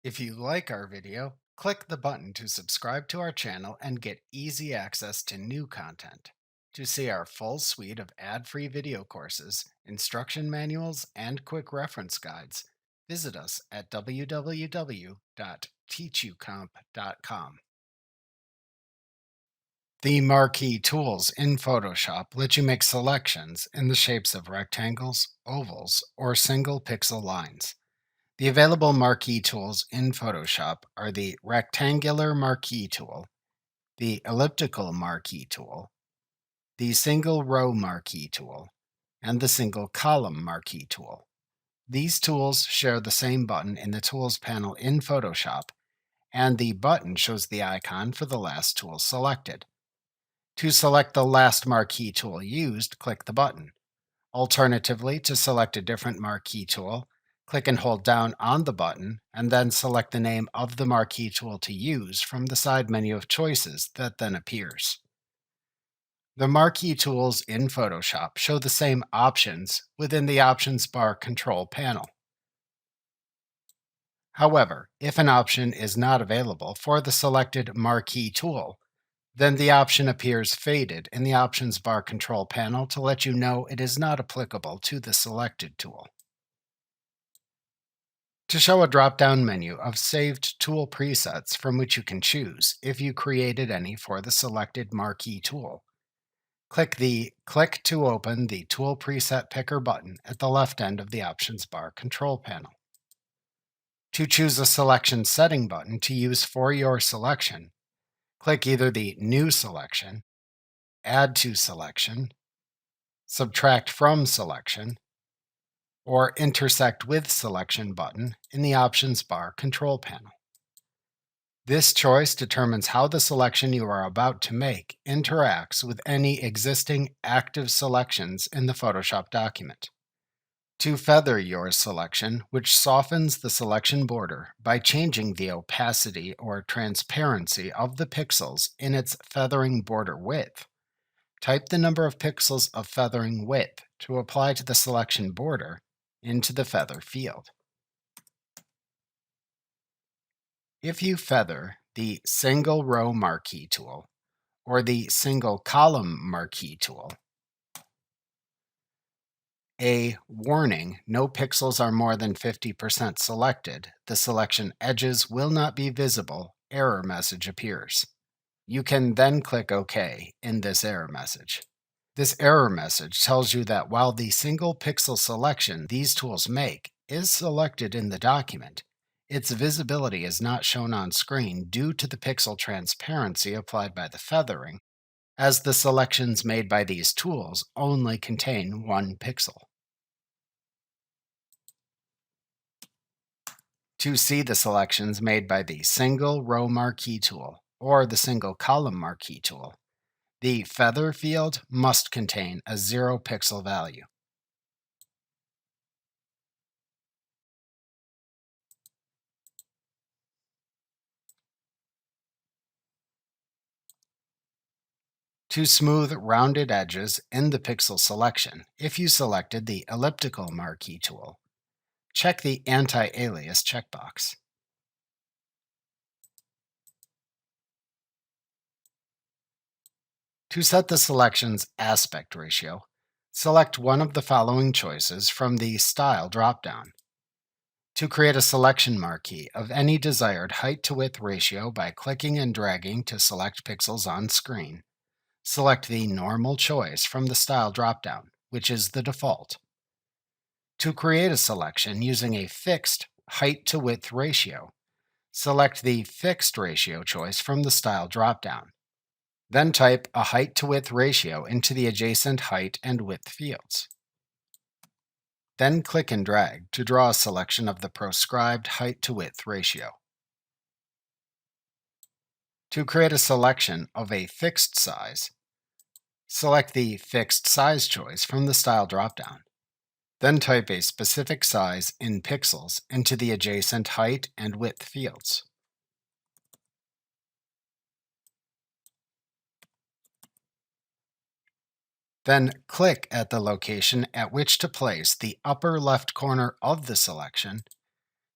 If you like our video, click the button to subscribe to our channel and get easy access to new content. To see our full suite of ad-free video courses, instruction manuals, and quick reference guides, visit us at www.teachucomp.com. The marquee tools in Photoshop let you make selections in the shapes of rectangles, ovals, or single pixel lines. The available marquee tools in Photoshop are the Rectangular Marquee Tool, the Elliptical Marquee Tool, the Single Row Marquee Tool, and the Single Column Marquee Tool. These tools share the same button in the Tools panel in Photoshop, and the button shows the icon for the last tool selected. To select the last marquee tool used, click the button. Alternatively, to select a different marquee tool, click and hold down on the button and then select the name of the marquee tool to use from the side menu of choices that then appears. The marquee tools in Photoshop show the same options within the Options bar control panel. However, if an option is not available for the selected marquee tool, then the option appears faded in the Options bar control panel to let you know it is not applicable to the selected tool. To show a drop-down menu of saved tool presets from which you can choose if you created any for the selected marquee tool, click the Click to open the Tool Preset Picker button at the left end of the Options bar control panel. To choose a selection setting button to use for your selection, click either the New Selection, Add to Selection, Subtract from Selection, or Intersect with Selection button in the Options bar control panel. This choice determines how the selection you are about to make interacts with any existing active selections in the Photoshop document. To feather your selection, which softens the selection border by changing the opacity or transparency of the pixels in its feathering border width, type the number of pixels of feathering width to apply to the selection border into the Feather field. If you feather the Single Row Marquee Tool or the Single Column Marquee Tool, a warning, no pixels are more than 50% selected, the selection edges will not be visible, error message appears. You can then click OK in this error message. This error message tells you that while the single pixel selection these tools make is selected in the document, its visibility is not shown on screen due to the pixel transparency applied by the feathering, as the selections made by these tools only contain one pixel. To see the selections made by the Single Row Marquee Tool or the Single Column Marquee Tool, the Feather field must contain a 0 pixel value. To smooth rounded edges in the pixel selection, if you selected the Elliptical Marquee Tool, check the Anti-Alias checkbox. To set the selection's aspect ratio, select one of the following choices from the Style dropdown. To create a selection marquee of any desired height-to-width ratio by clicking and dragging to select pixels on screen, select the Normal choice from the Style dropdown, which is the default. To create a selection using a fixed height-to-width ratio, select the Fixed ratio choice from the Style dropdown. Then type a height-to-width ratio into the adjacent height and width fields. Then click and drag to draw a selection of the proscribed height-to-width ratio. To create a selection of a fixed size, select the Fixed Size choice from the Style dropdown. Then type a specific size in pixels into the adjacent height and width fields. Then click at the location at which to place the upper left corner of the selection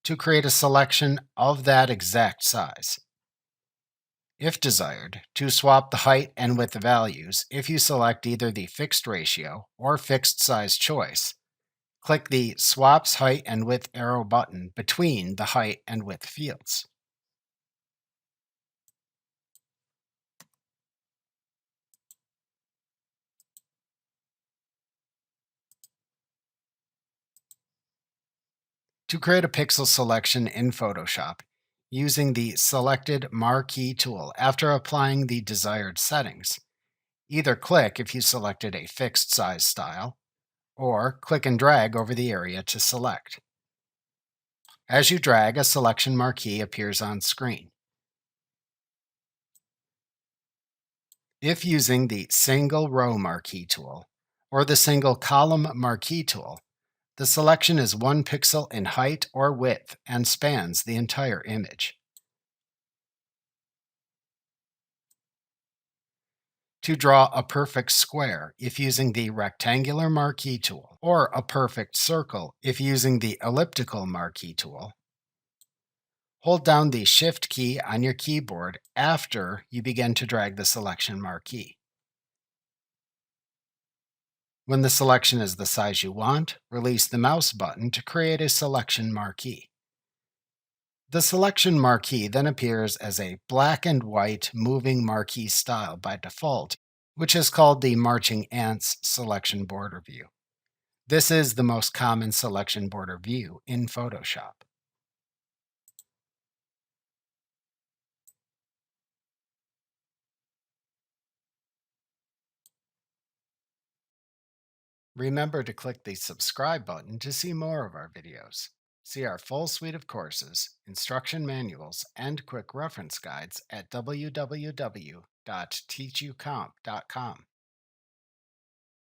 to create a selection of that exact size. If desired, to swap the height and width values, if you select either the fixed ratio or fixed size choice, click the Swaps Height and Width arrow button between the height and width fields. To create a pixel selection in Photoshop, using the selected Marquee tool after applying the desired settings, either click if you selected a fixed size style, or click and drag over the area to select. As you drag, a selection marquee appears on screen. If using the Single Row Marquee Tool or the Single Column Marquee Tool, the selection is 1 pixel in height or width and spans the entire image. To draw a perfect square if using the Rectangular Marquee Tool, or a perfect circle if using the Elliptical Marquee Tool, hold down the Shift key on your keyboard after you begin to drag the selection marquee. When the selection is the size you want, release the mouse button to create a selection marquee. The selection marquee then appears as a black and white moving marquee style by default, which is called the Marching Ants selection border view. This is the most common selection border view in Photoshop. Remember to click the subscribe button to see more of our videos. See our full suite of courses, instruction manuals, and quick reference guides at www.teachucomp.com.